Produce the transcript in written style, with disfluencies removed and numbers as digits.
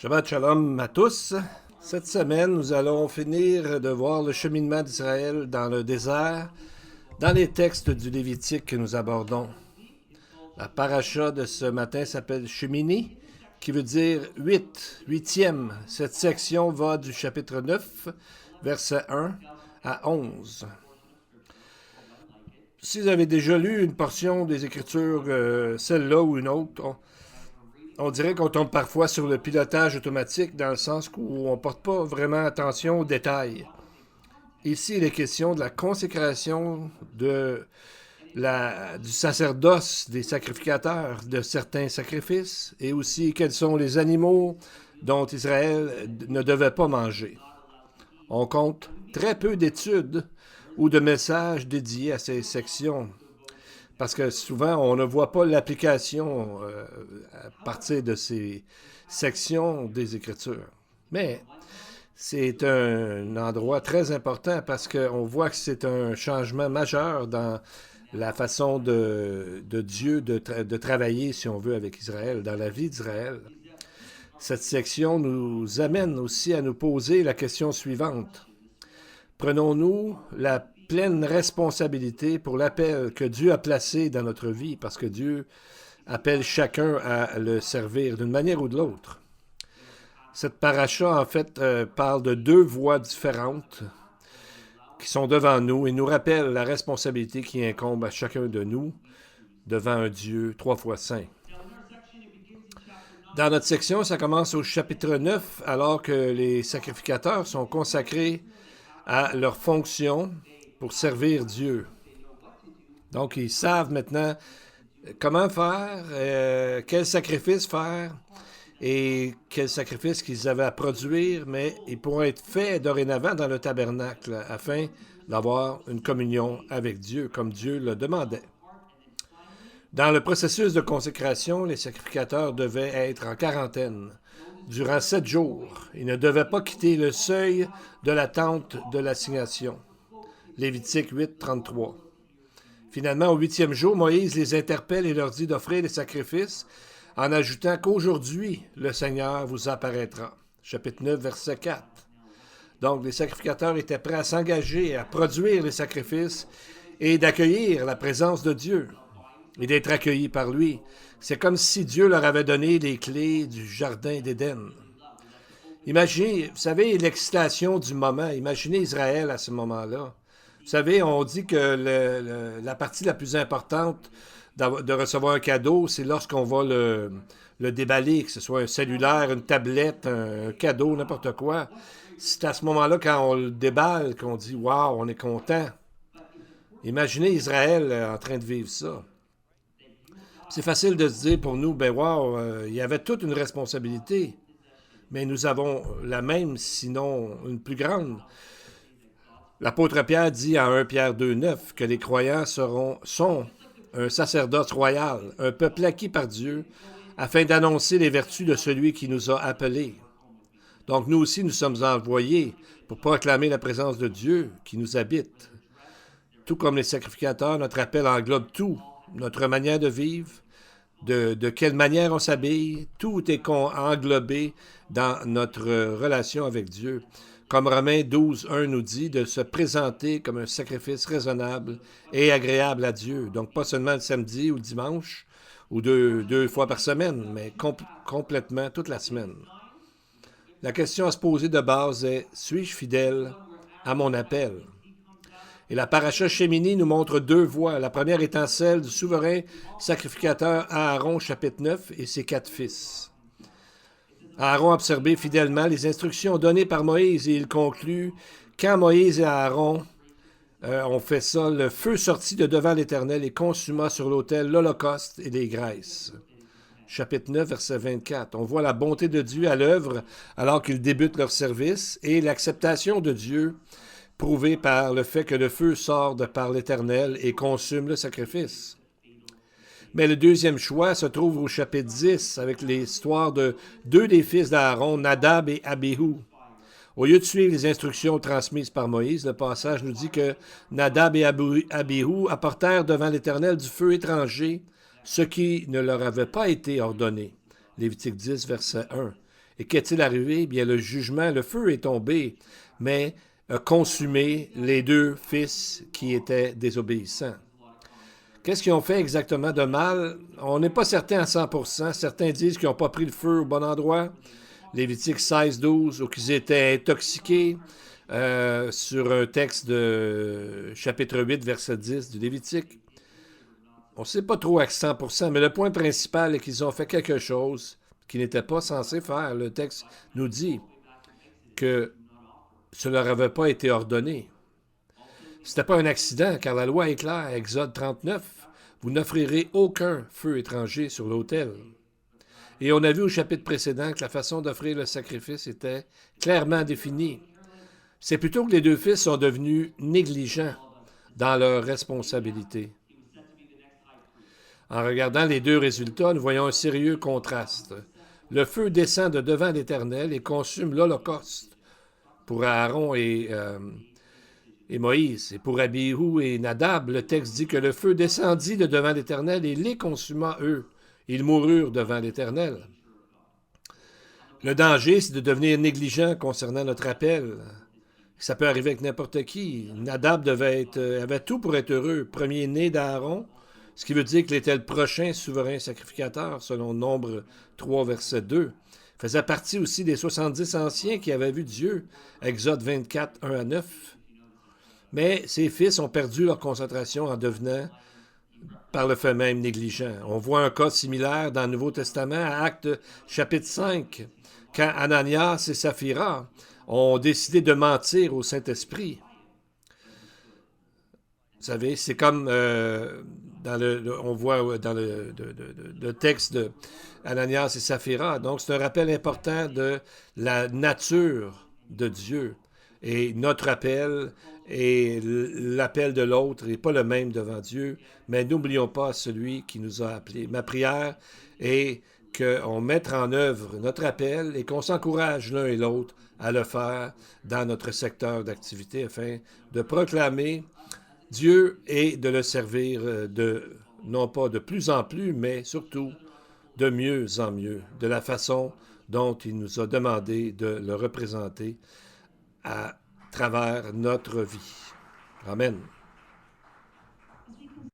Shabbat Shalom à tous. Cette semaine, nous allons finir de voir le cheminement d'Israël dans le désert, dans les textes du Lévitique que nous abordons. La paracha de ce matin s'appelle Shemini, qui veut dire 8e. Cette section va du chapitre 9, verset 1 à 11. Si vous avez déjà lu une portion des Écritures, celle-là ou une autre, on dirait qu'on tombe parfois sur le pilotage automatique dans le sens où on ne porte pas vraiment attention aux détails. Ici, il est question de la consécration du sacerdoce des sacrificateurs de certains sacrifices et aussi quels sont les animaux dont Israël ne devait pas manger. On compte très peu d'études ou de messages dédiés à ces sections. Parce que souvent, on ne voit pas l'application à partir de ces sections des Écritures. Mais c'est un endroit très important parce qu'on voit que c'est un changement majeur dans la façon de Dieu de travailler, si on veut, avec Israël, dans la vie d'Israël. Cette section nous amène aussi à nous poser la question suivante. Prenons-nous la pleine responsabilité pour l'appel que Dieu a placé dans notre vie, parce que Dieu appelle chacun à le servir d'une manière ou de l'autre. Cette paracha, en fait, parle de deux voies différentes qui sont devant nous et nous rappelle la responsabilité qui incombe à chacun de nous devant un Dieu trois fois saint. Dans notre section, ça commence au chapitre 9, alors que les sacrificateurs sont consacrés à leur fonction pour servir Dieu. Donc, ils savent maintenant comment faire, quel sacrifice faire et quel sacrifice qu'ils avaient à produire, mais ils pourront être faits dorénavant dans le tabernacle afin d'avoir une communion avec Dieu, comme Dieu le demandait. Dans le processus de consécration, les sacrificateurs devaient être en quarantaine durant 7 jours. Ils ne devaient pas quitter le seuil de la tente de l'assignation. Lévitique 8, 33. Finalement, au 8e jour, Moïse les interpelle et leur dit d'offrir les sacrifices en ajoutant qu'aujourd'hui, le Seigneur vous apparaîtra. Chapitre 9, verset 4. Donc, les sacrificateurs étaient prêts à s'engager, à produire les sacrifices et d'accueillir la présence de Dieu et d'être accueillis par lui. C'est comme si Dieu leur avait donné les clés du jardin d'Éden. Imaginez, vous savez, l'excitation du moment. Imaginez Israël à ce moment-là. Vous savez, on dit que la partie la plus importante de recevoir un cadeau, c'est lorsqu'on va le déballer, que ce soit un cellulaire, une tablette, un cadeau, n'importe quoi. C'est à ce moment-là, quand on le déballe, qu'on dit « Wow, on est content ». Imaginez Israël en train de vivre ça. C'est facile de se dire pour nous, ben wow, il y avait toute une responsabilité, mais nous avons la même, sinon une plus grande. L'apôtre Pierre dit à 1 Pierre 2, 9 que les croyants sont un sacerdoce royal, un peuple acquis par Dieu, afin d'annoncer les vertus de celui qui nous a appelés. Donc nous aussi, nous sommes envoyés pour proclamer la présence de Dieu qui nous habite. Tout comme les sacrificateurs, notre appel englobe tout, notre manière de vivre, de quelle manière on s'habille, tout est englobé dans notre relation avec Dieu. Comme Romains 12, 1 nous dit, de se présenter comme un sacrifice raisonnable et agréable à Dieu. Donc, pas seulement le samedi ou le dimanche, ou deux fois par semaine, mais complètement toute la semaine. La question à se poser de base est, suis-je fidèle à mon appel? Et la paracha Shemini nous montre deux voies. La première étant celle du souverain sacrificateur Aaron, chapitre 9, et ses 4 fils. Aaron a observé fidèlement les instructions données par Moïse et il conclut, quand Moïse et Aaron ont fait ça, le feu sortit de devant l'Éternel et consuma sur l'autel l'holocauste et les graisses. Chapitre 9, verset 24. On voit la bonté de Dieu à l'œuvre alors qu'ils débutent leur service et l'acceptation de Dieu prouvée par le fait que le feu sort de par l'Éternel et consume le sacrifice. Mais le deuxième choix se trouve au chapitre 10 avec l'histoire de deux des fils d'Aaron, Nadab et Abihu. Au lieu de suivre les instructions transmises par Moïse, le passage nous dit que Nadab et Abihu apportèrent devant l'Éternel du feu étranger, ce qui ne leur avait pas été ordonné. Lévitique 10, verset 1. Et qu'est-il arrivé? Eh bien, le jugement, le feu est tombé, mais a consumé les deux fils qui étaient désobéissants. Qu'est-ce qu'ils ont fait exactement de mal? On n'est pas certain à 100%. Certains disent qu'ils n'ont pas pris le feu au bon endroit. Lévitique 16-12, ou qu'ils étaient intoxiqués sur un texte de chapitre 8, verset 10 du Lévitique. On ne sait pas trop à 100%, mais le point principal est qu'ils ont fait quelque chose qu'ils n'étaient pas censés faire. Le texte nous dit que cela n'avait pas été ordonné. Ce n'était pas un accident, car la loi est claire, Exode 39, vous n'offrirez aucun feu étranger sur l'autel. Et on a vu au chapitre précédent que la façon d'offrir le sacrifice était clairement définie. C'est plutôt que les deux fils sont devenus négligents dans leurs responsabilités. En regardant les deux résultats, nous voyons un sérieux contraste. Le feu descend de devant l'Éternel et consume l'Holocauste pour Aaron et Moïse. Et pour Abihu et Nadab, le texte dit que le feu descendit de devant l'Éternel et les consuma eux. Ils moururent devant l'Éternel. Le danger, c'est de devenir négligent concernant notre appel. Ça peut arriver avec n'importe qui. Nadab avait tout pour être heureux. Premier-né d'Aaron, ce qui veut dire qu'il était le prochain souverain sacrificateur, selon Nombre 3, verset 2. Il faisait partie aussi des 70 anciens qui avaient vu Dieu, Exode 24, 1 à 9. Mais ses fils ont perdu leur concentration en devenant, par le fait même, négligents. On voit un cas similaire dans le Nouveau Testament, à Actes chapitre 5, quand Ananias et Saphira ont décidé de mentir au Saint-Esprit. Vous savez, c'est comme on voit dans le texte de Ananias et Saphira. Donc, c'est un rappel important de la nature de Dieu. Et notre appel et l'appel de l'autre n'est pas le même devant Dieu, mais n'oublions pas celui qui nous a appelés. Ma prière est qu'on mette en œuvre notre appel et qu'on s'encourage l'un et l'autre à le faire dans notre secteur d'activité afin de proclamer Dieu et de le servir non pas de plus en plus, mais surtout de mieux en mieux, de la façon dont il nous a demandé de le représenter à travers notre vie. Amen.